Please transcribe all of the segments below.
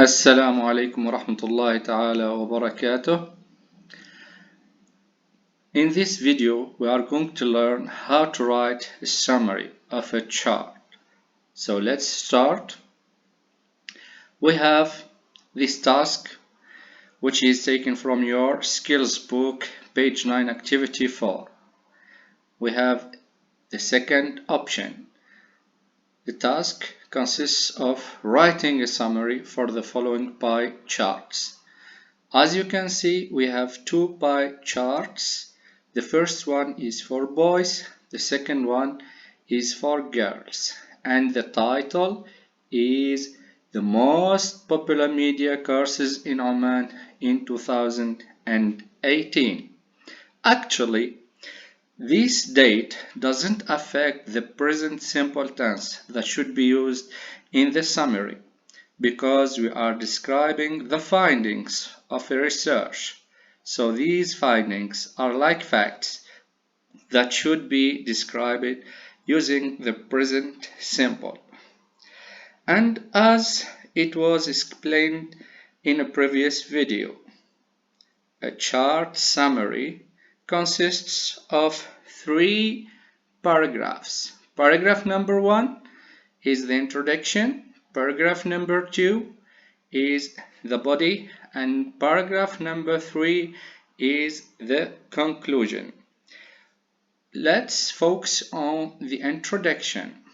Assalamu alaikum wa rahmatullahi ta'ala wa barakatuh. In this video, we are going to learn how to write a summary of a chart. So let's start. We have this task, which is taken from your skills book, page 9, activity 4. We have the second option. The task consists of writing a summary for the following pie charts. As you can see, we have two pie charts. The first one is for boys, the second one is for girls, and the title is the most popular media courses in Oman in 2018. Actually, this date doesn't affect the present simple tense that should be used in the summary, because we are describing the findings of a research. So these findings are like facts that should be described using the present simple. And as it was explained in a previous video, a chart summary consists of 3 paragraphs. Paragraph number 1 is the introduction. Paragraph number 2 is the body, and paragraph number 3 is the conclusion. Let's focus on the introduction.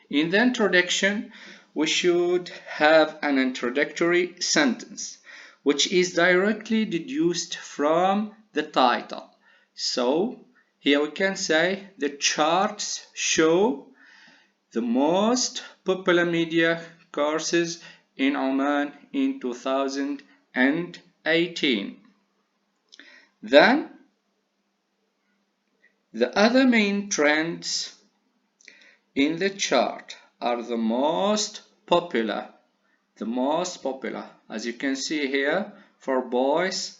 In the introduction, we should have an introductory sentence, which is directly deduced from the title. So here we can say the charts show the most popular media courses in Oman in 2018. Then the other main trends in the chart are the most popular. As you can see here, for boys,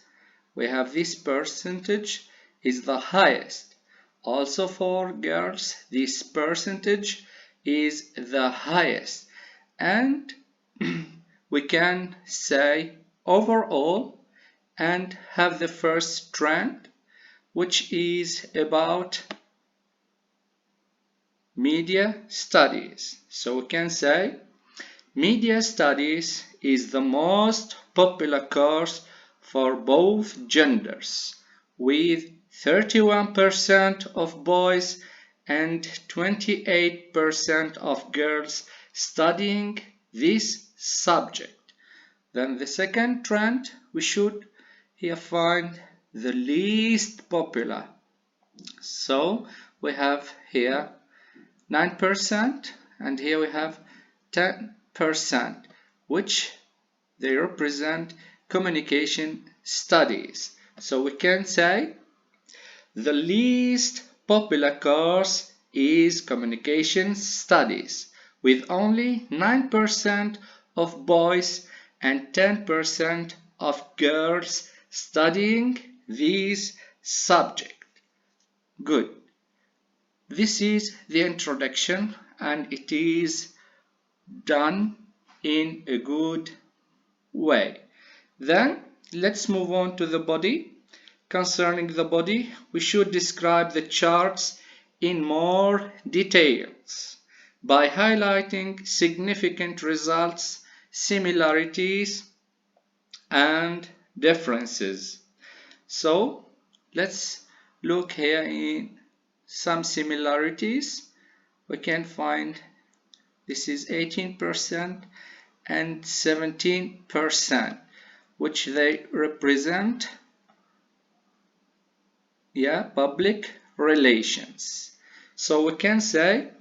we have this percentage is the highest. Also for girls, this percentage is the highest. And we can say overall and have the first trend, which is about media studies. So we can say media studies is the most popular course for both genders, with 31% of boys and 28% of girls studying this subject. Then the second trend, we should here find the least popular. So we have here 9%, and here we have 10%, which they represent communication studies. So we can say the least popular course is communication studies, with only 9% of boys and 10% of girls studying this subject. Good. This is the introduction, and it is done in a good way. Then let's move on to the body. Concerning the body, we should describe the charts in more details by highlighting significant results, similarities, and differences. So let's look here in some similarities. We can find this is 18% and 17%, which they represent public relations. So we can say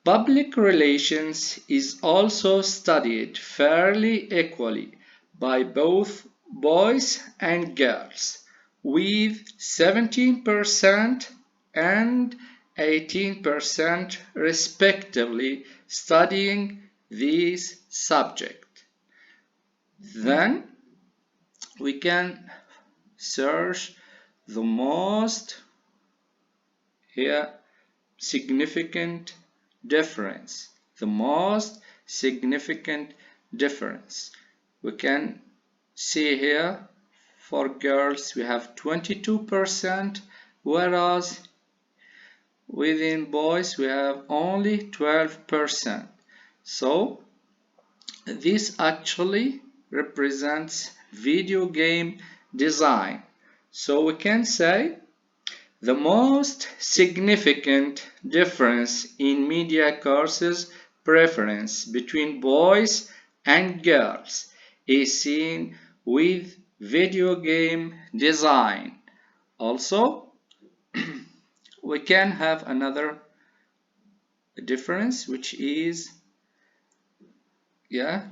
public relations is also studied fairly equally by both boys and girls, with 17% and 18% respectively studying this subject. Then we can search the most significant difference. We can see here for girls we have 22%, whereas within boys we have only 12%. So this actually represents video game design. So we can say the most significant difference in media courses preference between boys and girls is seen with video game design. Also, we can have another difference, which is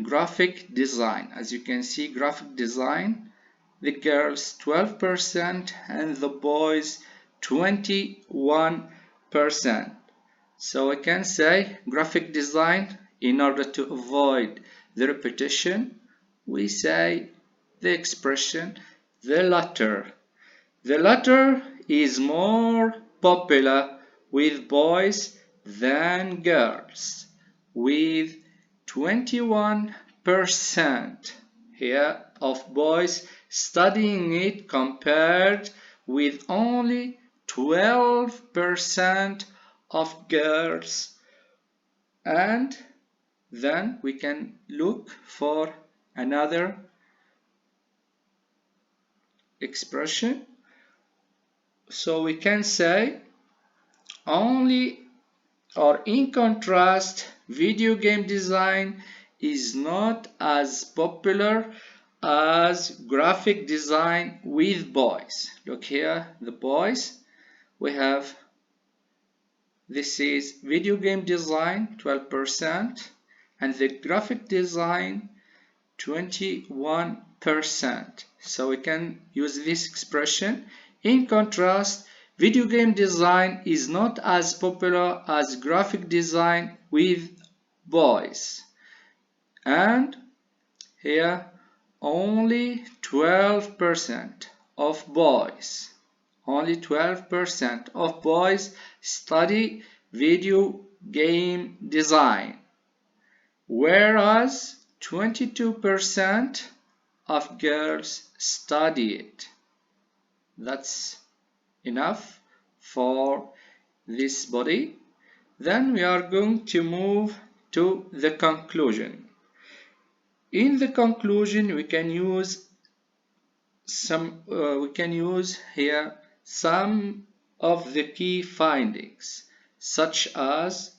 graphic design. As you can see, graphic design, the girls 12% and the boys 21%. So I can say graphic design, in order to avoid the repetition, we say the expression the latter. The latter is more popular with boys than girls, with 21% here of boys studying it compared with only 12% of girls. And then we can look for another expression. So we can say only, or in contrast, video game design is not as popular as graphic design with boys. Look here, the boys, we have, this is video game design 12% and the graphic design 21%. So we can use this expression. In contrast, video game design is not as popular as graphic design with boys. And here only 12% of boys, study video game design, whereas 22% of girls study it. That's enough for this body. Then we are going to move to the conclusion. In the conclusion, we can use here some of the key findings, such as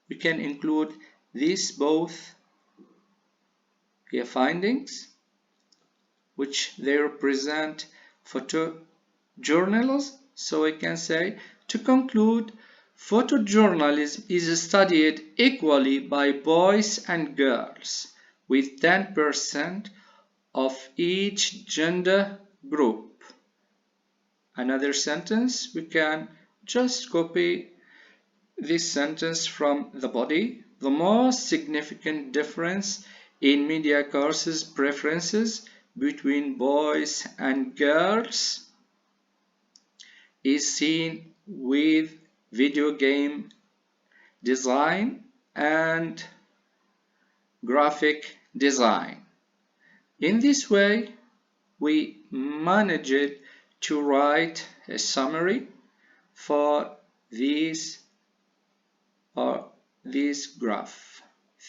we can include these both here findings, which they represent photojournalism. So we can say, to conclude, photojournalism is studied equally by boys and girls, with 10% of each gender group. Another sentence, we can just copy this sentence from the body. The most significant difference in media courses preferences between boys and girls is seen with video game design and graphic design. In this way, we managed to write a summary for this graph.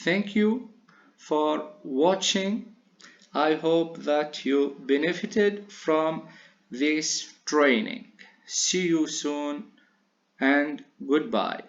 Thank you for watching. I hope that you benefited from this training. See you soon and goodbye.